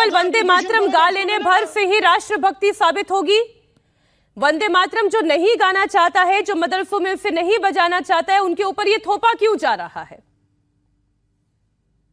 केवल वंदे मातरम गा लेने भर से ही राष्ट्रभक्ति साबित होगी? वंदे मातरम जो नहीं गाना चाहता है, जो मदरसों में उसे नहीं बजाना चाहता है, उनके ऊपर ये थोपा क्यों जा रहा है?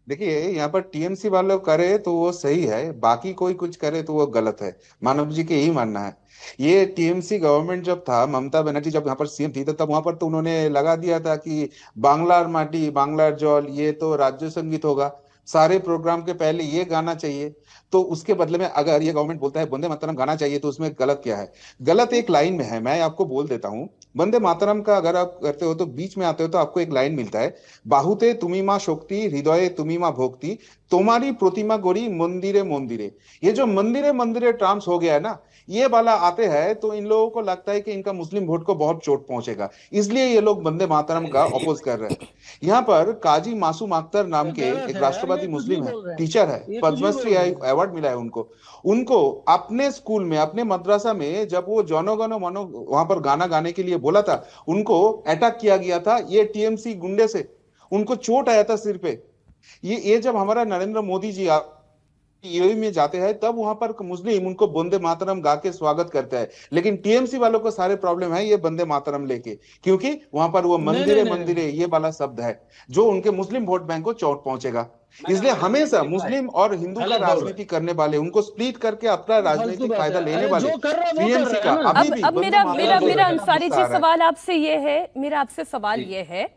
देखिए, यहाँ पर टीएमसी वाले करे तो वो सही है, बाकी कोई कुछ करे तो वो गलत है। मानव जी के यही मानना है। ये टीएमसी गवर्नमेंट जब था, ममता बनर्जी जब यहाँ पर सीएम थी, तो तब वहां पर तो उन्होंने लगा दिया था कि बांग्लार माटी बांग्लार जल, ये तो राज्य संगीत होगा, सारे प्रोग्राम के पहले ये गाना चाहिए। तो उसके बदले में अगर ये गवर्नमेंट बोलता है वंदे मातरम गाना चाहिए, तो उसमें गलत क्या है? गलत एक लाइन में है, मैं आपको बोल देता हूँ। वंदे मातरम का अगर आप करते हो तो बीच में आते हो तो आपको एक लाइन मिलता है, बाहुते तुमी माँ शक्ति हृदये तुमी माँ भक्ति, तुम्हारी प्रतिमा गोरी मंदिरे मंदिरे। ये जो मंदिरे मंदिरे ट्रांस हो गया है ना, ये वाला आते हैं तो इन लोगों को लगता है कि इनका मुस्लिम वोट को बहुत चोट पहुंचेगा, इसलिए ये लोग वंदे मातरम का अपोज कर रहे हैं। यहाँ पर काजी मासूम अख्तर नाम के एक राष्ट्रवादी मुस्लिम है, टीचर है, पद्मश्री अवार्ड मिला है उनको। उनको अपने स्कूल में, अपने मदरसा में जब वो जनो गनो मनो वहां पर गाना गाने के लिए बोला था, उनको अटैक किया गया था ये टीएमसी गुंडे से। उनको चोट आया था सिर पे। ये जब हमारा नरेंद्र मोदी जी यूएई में जाते हैं, तब वहां पर मुस्लिम उनको वंदे मातरम गा के स्वागत करता है। लेकिन टीएमसी वालों को सारे प्रॉब्लम है ये वंदे मातरम लेके, क्योंकि वहां पर वो मंदिरे मंदिरे ये वाला शब्द है जो उनके मुस्लिम वोट बैंक को चोट पहुंचेगा। इसलिए हमेशा मुस्लिम और हिंदू का राजनीति करने वाले, उनको स्प्लिट करके अपना राजनीतिक फायदा लेने वाले टीएमसी का अभी भी अब मेरा अंसारी जी सवाल आपसे ये है, मेरा आपसे सवाल ये है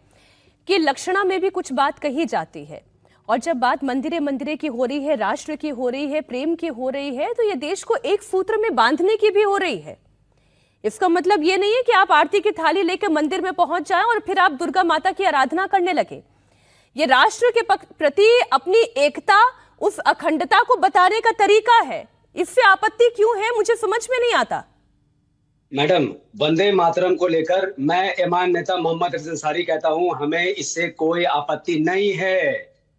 कि लक्षणा में भी कुछ बात कही जाती है, और जब बात मंदिरे मंदिरे की हो रही है, राष्ट्र की हो रही है, प्रेम की हो रही है, तो ये देश को एक सूत्र में बांधने की भी हो रही है। इसका मतलब ये नहीं है कि आप आरती की थाली लेकर मंदिर में पहुंच जाएं और फिर आप दुर्गा माता की आराधना करने लगे। ये राष्ट्र के प्रति अपनी एकता, उस अखंडता को बताने का तरीका है। इससे आपत्ति क्यों है, मुझे समझ में नहीं आता। मैडम, वंदे मातरम को लेकर मैं ईमान नेता मोहम्मद रफी अंसारी कहता हूं, हमें इससे कोई आपत्ति नहीं है।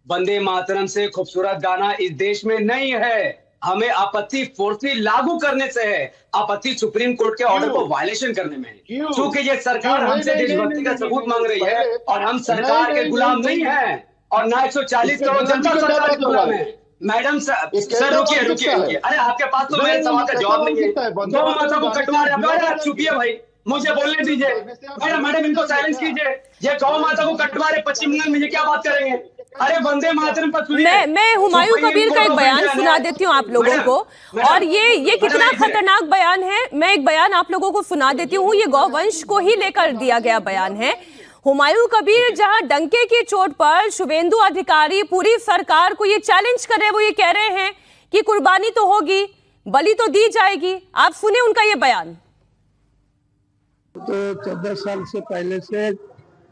वंदे मातरम से खूबसूरत गाना इस देश में नहीं है। हमें आपत्ति फोर्सली लागू करने से है, आपत्ति सुप्रीम कोर्ट के ऑर्डर को वायलेशन करने में है। क्योंकि ये सरकार हमसे देशभक्ति का सबूत मांग रही है और हम सरकार के गुलाम नहीं हैं, और ना 140 करोड़ जनता सरकार के गुलाम है। मैडम सर रुकिए। अरे आपके पास तो मेरे सवाल का जवाब नहीं है। गौ माता को कटवा रहे हैं, चुपिए भाई, मुझे बोलने दीजिए। मैडम इनको साइलेंस कीजिए। ये गौ माता को कटवा रहे पश्चिम बंगाल में, ये क्या बात करेंगे? अरे वंदे मातरम पर मैं हुमायूं कबीर का एक बयान सुना देती हूँ आप लोगों को, और ये कितना खतरनाक बयान है। मैं एक बयान आप लोगों को सुना देती हूँ। ये गौवंश को ही लेकर दिया गया बयान है। हुमायूं कबीर जहां डंके की चोट पर शुभेंदु अधिकारी पूरी सरकार को ये चैलेंज कर रहे हैं, वो ये कह रहे हैं कि कुर्बानी तो होगी, बलि तो दी जाएगी। आप सुने उनका ये बयान। तो 14 साल से पहले से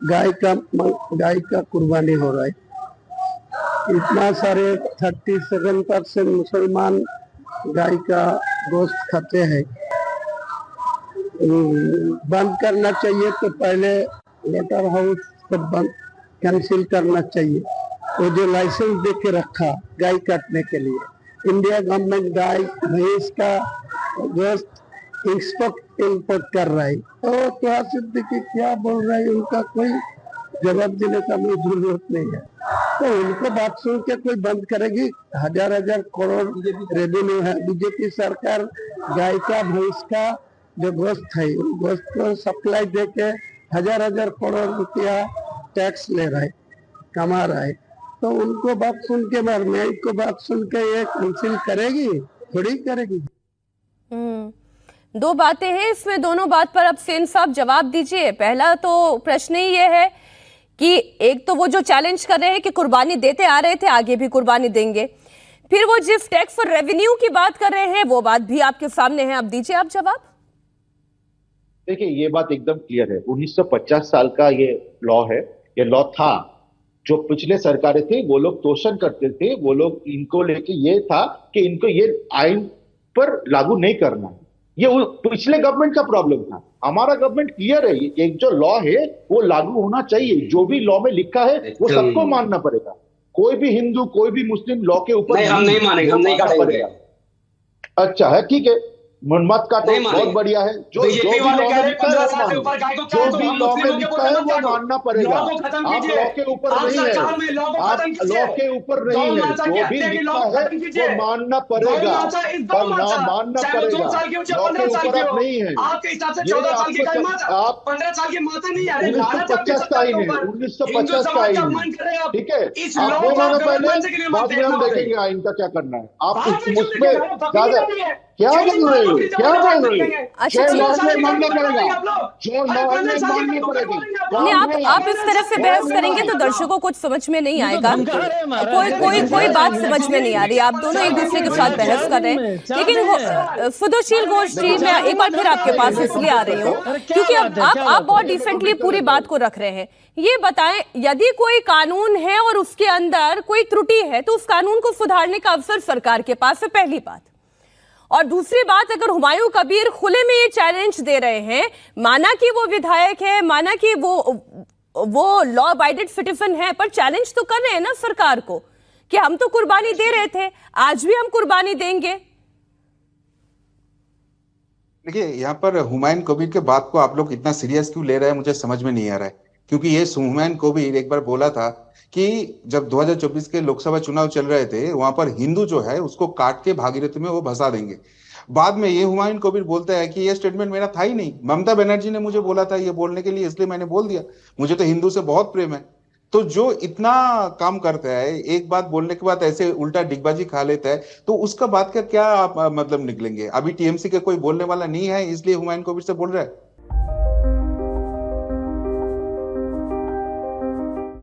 गाय का कुर्बानी हो रहा है। इतना सारे 37% मुसलमान गाय का गोश्त खाते हैं। बंद करना चाहिए तो पहले लेटर हाउस को बंद कैंसिल करना चाहिए। वो जो लाइसेंस दे के रखा गाय काटने के लिए, इंडिया गवर्नमेंट गाय भैंस का गोश्त इंपोर्ट कर रहा है। तो क्या सिद्दीकी क्या बोल रहा है, उनका कोई जवाब देने का मुझे जरूरत नहीं है। तो उनको बात सुन के कोई बंद करेगी? हजार करोड़ रेवेन्यू है बीजेपी सरकार। गाय का भैंस का जो गोश्त है, गोश्त को सप्लाई दे के हजार करोड़ रुपया टैक्स ले रहा है, कमा रहा है। तो उनको बात सुन के मैं को बात सुन के ये कैंसिल करेगी? थोड़ी करेगी। दो बातें हैं इसमें, दोनों बात पर अब सेन साहब जवाब दीजिए। पहला तो प्रश्न ही ये है कि एक तो वो जो चैलेंज कर रहे हैं कि कुर्बानी देते आ रहे थे, आगे भी कुर्बानी देंगे। फिर वो जिस टैक्स और रेवेन्यू की बात कर रहे हैं, वो बात भी आपके सामने है। अब दीजिए आप जवाब। देखिए, ये बात एकदम क्लियर है। 1950 साल का ये लॉ है, ये लॉ था। जो पिछले सरकारें थे वो लोग तोषण करते थे, वो लोग इनको लेके ये था कि इनको ये आइन पर लागू नहीं करना है। ये पिछले गवर्नमेंट का प्रॉब्लम था। हमारा गवर्नमेंट क्लियर है, एक जो लॉ है वो लागू होना चाहिए। जो भी लॉ में लिखा है वो सबको मानना पड़ेगा। कोई भी हिंदू, कोई भी मुस्लिम लॉ के ऊपर हम नहीं मानेंगे, हम नहीं काटेंगे। अच्छा है, ठीक है। मत काटो, नहीं मानेंगे। बहुत बढ़िया है। जो बीजेपी भी वाले लॉ कह में रहे लिखा है 15 वो साल से मानो, ऊपर गाय को जो काटो, भी हम लॉ में मुस्लिमों के लिखा बोलते है मत वो काटो। मानना पड़ेगा। लॉ को खत्म आप कीजिए। लॉ के ऊपर आप नहीं है, सरकार में लॉ को आप खत्म लॉ कीजिए। के ऊपर गौ नहीं है, माता की जो भी हत्या की लॉ लिखा को है खत्म कीजिए। वो मानना गौ पड़ेगा, माता इज गौ पर माता, मानना चाहे वो 2 पड़ेगा। साल की हो चाहे लॉ के 15 साल ऊपर की आप हो। नहीं है। आपके हिसाब से ये 14 साल की आपको गाय माता, आप 15 साल की माता नहीं। अरे लानत है आपकी 1950 का सत्ता के आइन है, ऊपर। 1950 हिंदू का समाज का आइन है, अपमान कर रहे हैं आप। ठीक है। इस आप लॉ वो को आप मानो गलत पहले, मानने के लिए मत बाद में हम वहां पे। देखेंगे आइन का क्या करना है। आप आप भी क्यों उसमें देखेंगे? बकरी ज्यादा नहीं है। क्या चलिए बोल रहे हो, बकरी क्या जबरदस्त बोल रहे देखेंगे। हो? अच्छा, जो ठीक लॉ है। है मानना पड़ेगा, आप लोग। जो अरे लॉ है 15 साल की मानना गाय को क्या पड़ेगी। बोलेंगे आप नहीं, लोग? आप इस तरह से बहस करेंगे तो दर्शकों को कुछ समझ में नहीं ये तो आएगा। धमका रहे हैं महाराज, कोई ये तो कोई धमका कोई रहे बात हैं। समझ में नहीं आ रही। आप दोनों एक दूसरे के साथ बहस कर रहे हैं। चार लेकिन दिन वो में। सुदोशील घोष जी, मैं एक बार फिर आपके पास इसलिए आ रही हूँ अरे क्या क्योंकि बात अब है, आप क्या आप बात बहुत है? डिसेंटली पूरी बात को रख रहे हैं। ये बताएं, यदि कोई कानून है और उसके अंदर कोई त्रुटि है तो उस कानून को सुधारने का अवसर सरकार के पास है, पहली बात। और दूसरी बात, अगर हुमायूं कबीर खुले में ये चैलेंज दे रहे हैं, माना कि वो विधायक है, माना कि वो लॉ अबाइडेड सिटीजन है, पर चैलेंज तो कर रहे हैं ना सरकार को कि हम तो कुर्बानी दे रहे थे, आज भी हम कुर्बानी देंगे। देखिए, यहाँ पर हुमायूं कबीर के बात को आप लोग इतना सीरियस क्यों ले रहे हैं, मुझे समझ में नहीं आ रहा है। क्योंकि ये हुमायूं कबीर एक बार बोला था कि जब 2024 के लोकसभा चुनाव चल रहे थे, वहां पर हिंदू जो है उसको काट के भागीरथी में वो भसा देंगे। बाद में ये हुमायूं कबीर बोलता है कि ये स्टेटमेंट मेरा था ही नहीं, ममता बनर्जी ने मुझे बोला था ये बोलने के लिए, इसलिए मैंने बोल दिया, मुझे तो हिंदू से बहुत प्रेम है। तो जो इतना काम करता है, एक बात बोलने के बाद ऐसे उल्टा डिगबाजी खा लेता है, तो उसका बात का क्या आप मतलब निकलेंगे? अभी टीएमसी के कोई बोलने वाला नहीं है, इसलिए हुमायूं कबीर से बोल रहा है।